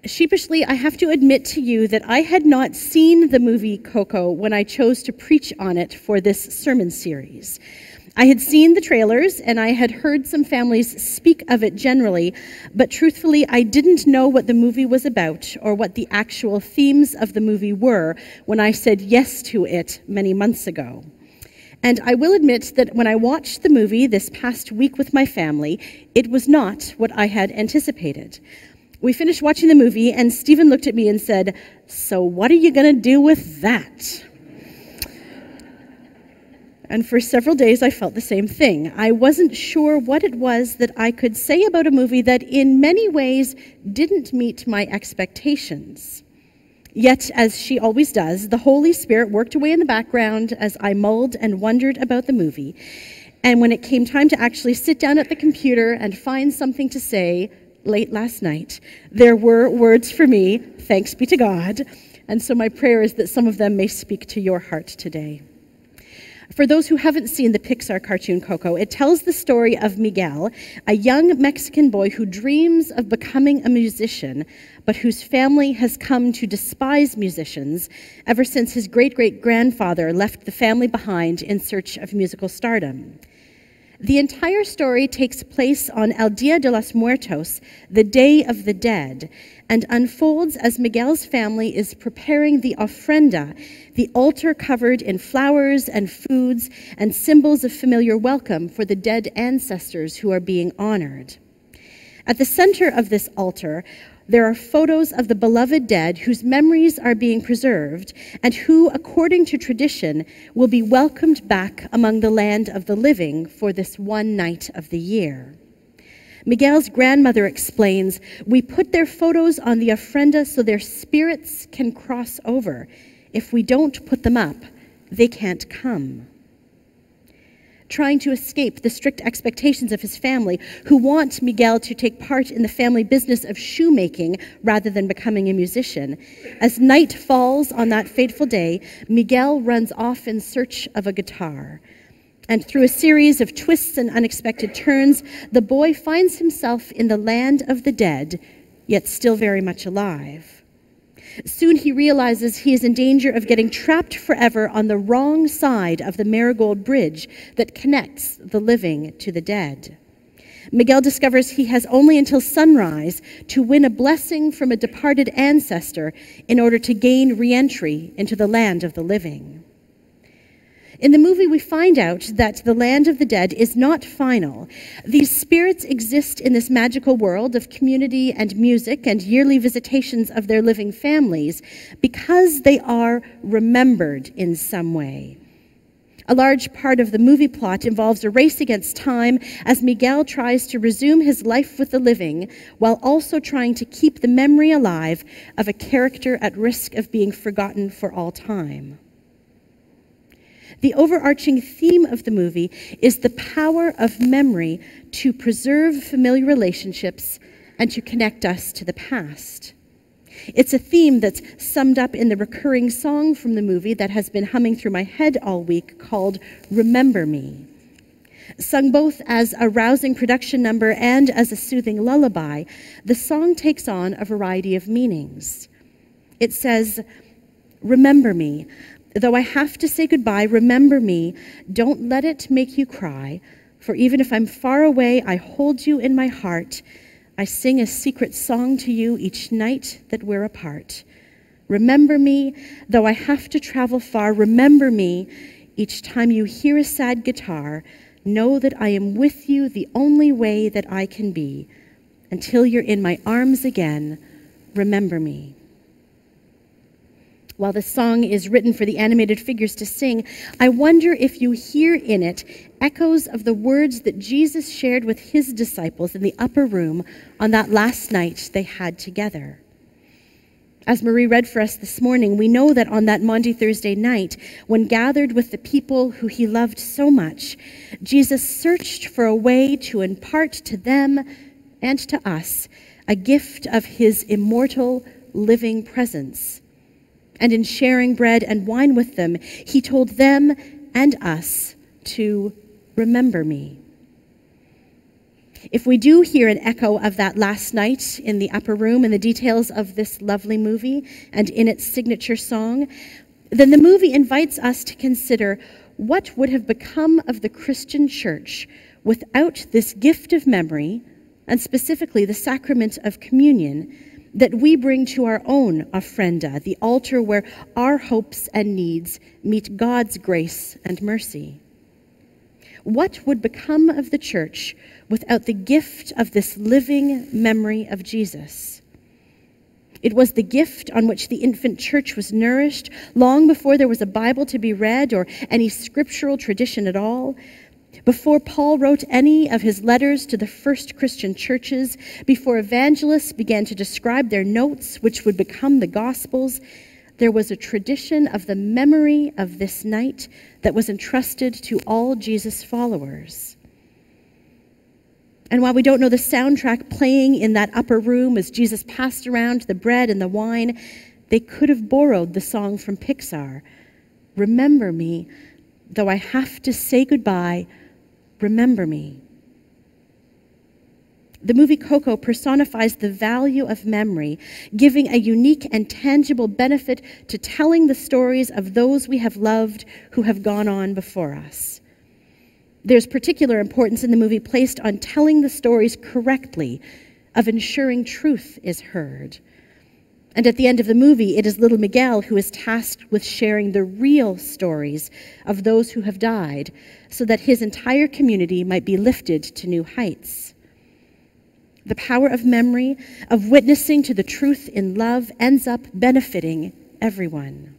Sheepishly, I have to admit to you that I had not seen the movie Coco when I chose to preach on it for this sermon series. I had seen the trailers and I had heard some families speak of it generally, but truthfully, I didn't know what the movie was about or what the actual themes of the movie were when I said yes to it many months ago. And I will admit that when I watched the movie this past week with my family, it was not what I had anticipated. We finished watching the movie, and Stephen looked at me and said, "So what are you going to do with that?" And for several days, I felt the same thing. I wasn't sure what it was that I could say about a movie that in many ways didn't meet my expectations. Yet, as she always does, the Holy Spirit worked away in the background as I mulled and wondered about the movie. And when it came time to actually sit down at the computer and find something to say, late last night, there were words for me, thanks be to God, and so my prayer is that some of them may speak to your heart today. For those who haven't seen the Pixar cartoon Coco, it tells the story of Miguel, a young Mexican boy who dreams of becoming a musician, but whose family has come to despise musicians ever since his great-great-grandfather left the family behind in search of musical stardom. The entire story takes place on El Dia de los Muertos, the Day of the Dead, and unfolds as Miguel's family is preparing the ofrenda, the altar covered in flowers and foods and symbols of familiar welcome for the dead ancestors who are being honored. At the center of this altar, there are photos of the beloved dead whose memories are being preserved and who, according to tradition, will be welcomed back among the land of the living for this one night of the year. Miguel's grandmother explains, "We put their photos on the ofrenda so their spirits can cross over. If we don't put them up, they can't come." Trying to escape the strict expectations of his family, who want Miguel to take part in the family business of shoemaking rather than becoming a musician. As night falls on that fateful day, Miguel runs off in search of a guitar. And through a series of twists and unexpected turns, the boy finds himself in the land of the dead, yet still very much alive. Soon he realizes he is in danger of getting trapped forever on the wrong side of the Marigold Bridge that connects the living to the dead. Miguel discovers he has only until sunrise to win a blessing from a departed ancestor in order to gain re-entry into the land of the living. In the movie, we find out that the land of the dead is not final. These spirits exist in this magical world of community and music and yearly visitations of their living families because they are remembered in some way. A large part of the movie plot involves a race against time as Miguel tries to resume his life with the living while also trying to keep the memory alive of a character at risk of being forgotten for all time. The overarching theme of the movie is the power of memory to preserve familiar relationships and to connect us to the past. It's a theme that's summed up in the recurring song from the movie that has been humming through my head all week called "Remember Me." Sung both as a rousing production number and as a soothing lullaby, the song takes on a variety of meanings. It says, "Remember me. Though I have to say goodbye, remember me. Don't let it make you cry. For even if I'm far away, I hold you in my heart. I sing a secret song to you each night that we're apart. Remember me, though I have to travel far. Remember me, each time you hear a sad guitar. Know that I am with you the only way that I can be. Until you're in my arms again, remember me." While the song is written for the animated figures to sing, I wonder if you hear in it echoes of the words that Jesus shared with his disciples in the upper room on that last night they had together. As Marie read for us this morning, we know that on that Maundy Thursday night, when gathered with the people who he loved so much, Jesus searched for a way to impart to them and to us a gift of his immortal, living presence. And in sharing bread and wine with them, he told them and us to remember me. If we do hear an echo of that last night in the upper room and the details of this lovely movie and in its signature song, then the movie invites us to consider what would have become of the Christian church without this gift of memory, and specifically the sacrament of communion, that we bring to our own ofrenda, the altar where our hopes and needs meet God's grace and mercy. What would become of the church without the gift of this living memory of Jesus? It was the gift on which the infant church was nourished long before there was a Bible to be read or any scriptural tradition at all, before Paul wrote any of his letters to the first Christian churches, before evangelists began to describe their notes, which would become the Gospels. There was a tradition of the memory of this night that was entrusted to all Jesus followers. And while we don't know the soundtrack playing in that upper room as Jesus passed around the bread and the wine, they could have borrowed the song from Pixar, "Remember me, though I have to say goodbye, remember me." The movie Coco personifies the value of memory, giving a unique and tangible benefit to telling the stories of those we have loved who have gone on before us. There's particular importance in the movie placed on telling the stories correctly, of ensuring truth is heard. And at the end of the movie, it is little Miguel who is tasked with sharing the real stories of those who have died, so that his entire community might be lifted to new heights. The power of memory, of witnessing to the truth in love, ends up benefiting everyone.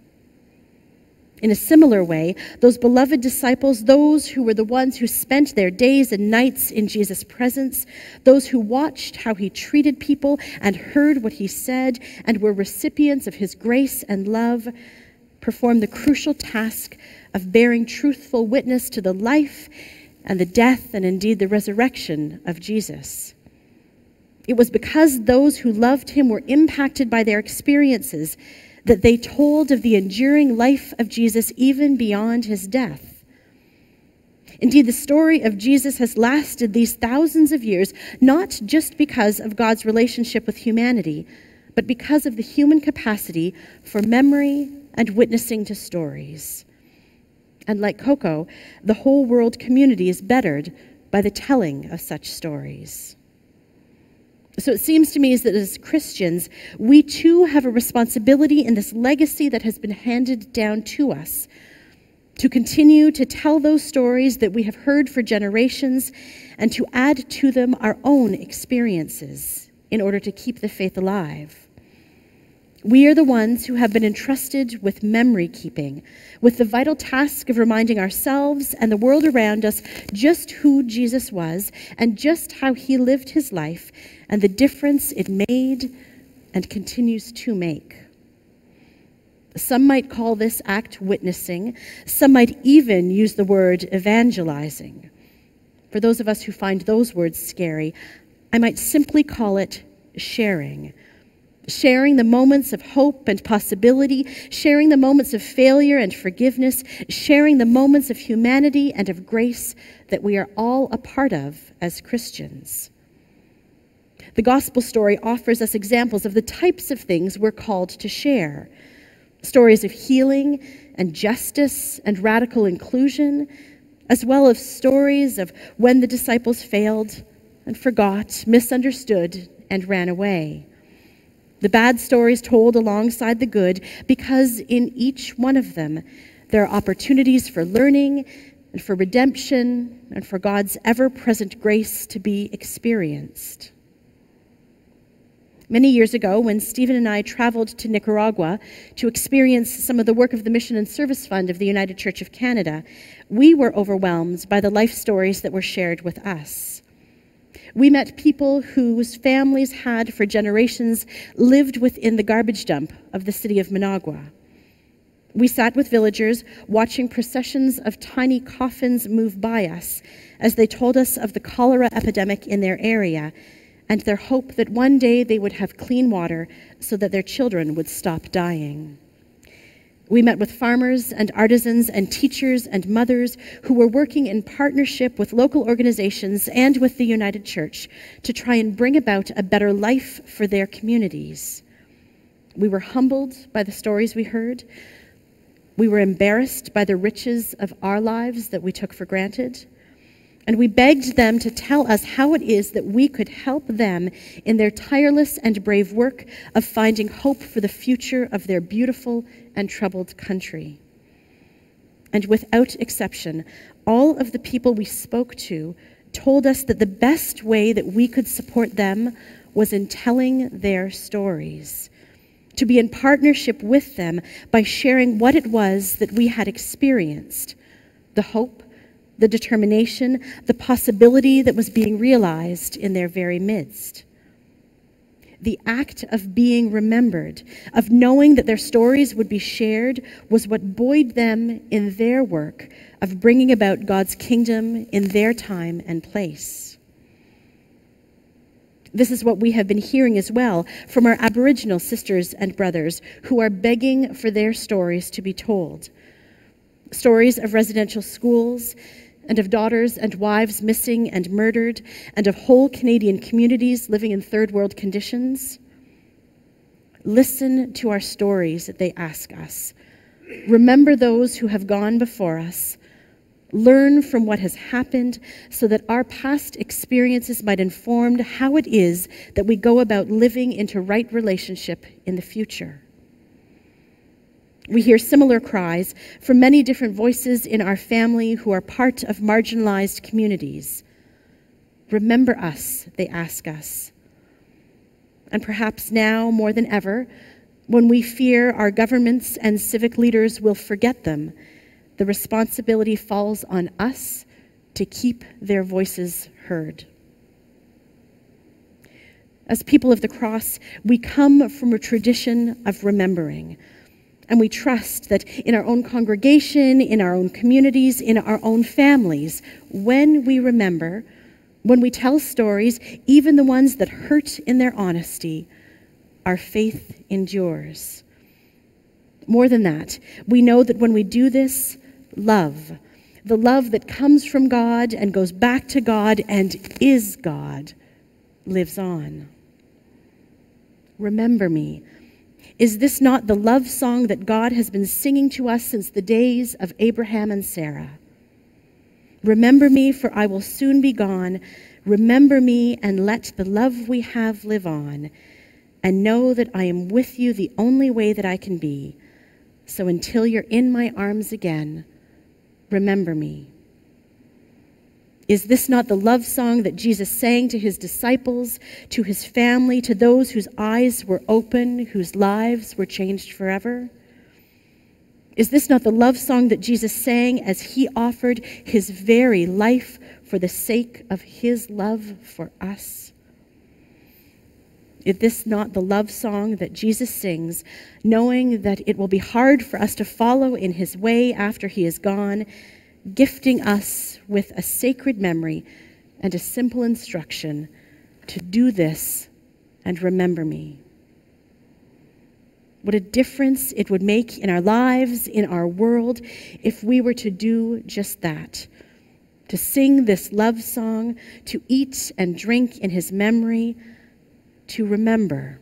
In a similar way, those beloved disciples, those who were the ones who spent their days and nights in Jesus' presence, those who watched how he treated people and heard what he said and were recipients of his grace and love, performed the crucial task of bearing truthful witness to the life and the death and indeed the resurrection of Jesus. It was because those who loved him were impacted by their experiences that they told of the enduring life of Jesus even beyond his death. Indeed, the story of Jesus has lasted these thousands of years, not just because of God's relationship with humanity, but because of the human capacity for memory and witnessing to stories. And like Coco, the whole world community is bettered by the telling of such stories. So it seems to me that as Christians, we too have a responsibility in this legacy that has been handed down to us, to continue to tell those stories that we have heard for generations and to add to them our own experiences in order to keep the faith alive. We are the ones who have been entrusted with memory keeping, with the vital task of reminding ourselves and the world around us just who Jesus was and just how he lived his life and the difference it made and continues to make. Some might call this act witnessing. Some might even use the word evangelizing. For those of us who find those words scary, I might simply call it sharing. Sharing the moments of hope and possibility, sharing the moments of failure and forgiveness, sharing the moments of humanity and of grace that we are all a part of as Christians. The gospel story offers us examples of the types of things we're called to share. Stories of healing and justice and radical inclusion, as well as stories of when the disciples failed and forgot, misunderstood, and ran away. The bad stories told alongside the good, because in each one of them, there are opportunities for learning and for redemption and for God's ever-present grace to be experienced. Many years ago, when Stephen and I traveled to Nicaragua to experience some of the work of the Mission and Service Fund of the United Church of Canada, we were overwhelmed by the life stories that were shared with us. We met people whose families had, for generations, lived within the garbage dump of the city of Managua. We sat with villagers, watching processions of tiny coffins move by us as they told us of the cholera epidemic in their area and their hope that one day they would have clean water so that their children would stop dying. We met with farmers and artisans and teachers and mothers who were working in partnership with local organizations and with the United Church to try and bring about a better life for their communities. We were humbled by the stories we heard. We were embarrassed by the riches of our lives that we took for granted. And we begged them to tell us how it is that we could help them in their tireless and brave work of finding hope for the future of their beautiful and troubled country. And without exception, all of the people we spoke to told us that the best way that we could support them was in telling their stories, to be in partnership with them by sharing what it was that we had experienced, the hope, the determination, the possibility that was being realized in their very midst. The act of being remembered, of knowing that their stories would be shared, was what buoyed them in their work of bringing about God's kingdom in their time and place. This is what we have been hearing as well from our Aboriginal sisters and brothers who are begging for their stories to be told. Stories of residential schools, and of daughters and wives missing and murdered, and of whole Canadian communities living in third world conditions. Listen to our stories, they ask us. Remember those who have gone before us. Learn from what has happened so that our past experiences might inform how it is that we go about living into right relationship in the future. We hear similar cries from many different voices in our family who are part of marginalized communities. Remember us, they ask us. And perhaps now more than ever, when we fear our governments and civic leaders will forget them, the responsibility falls on us to keep their voices heard. As people of the cross, we come from a tradition of remembering. And we trust that in our own congregation, in our own communities, in our own families, when we remember, when we tell stories, even the ones that hurt in their honesty, our faith endures. More than that, we know that when we do this, love, the love that comes from God and goes back to God and is God, lives on. Remember me. Is this not the love song that God has been singing to us since the days of Abraham and Sarah? Remember me, for I will soon be gone. Remember me, and let the love we have live on. And know that I am with you the only way that I can be. So until you're in my arms again, remember me. Is this not the love song that Jesus sang to his disciples, to his family, to those whose eyes were open, whose lives were changed forever? Is this not the love song that Jesus sang as he offered his very life for the sake of his love for us? Is this not the love song that Jesus sings, knowing that it will be hard for us to follow in his way after he is gone, gifting us with a sacred memory and a simple instruction to do this and remember me? What a difference it would make in our lives, in our world, if we were to do just that, to sing this love song, to eat and drink in his memory, to remember,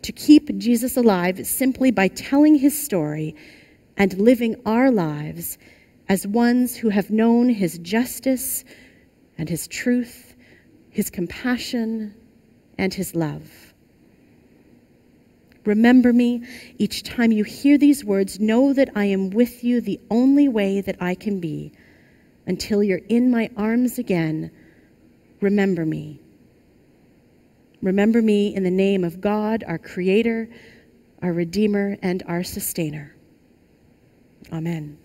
to keep Jesus alive simply by telling his story and living our lives as ones who have known his justice and his truth, his compassion and his love. Remember me. Each time you hear these words, know that I am with you the only way that I can be. Until you're in my arms again, remember me. Remember me in the name of God, our Creator, our Redeemer, and our Sustainer. Amen.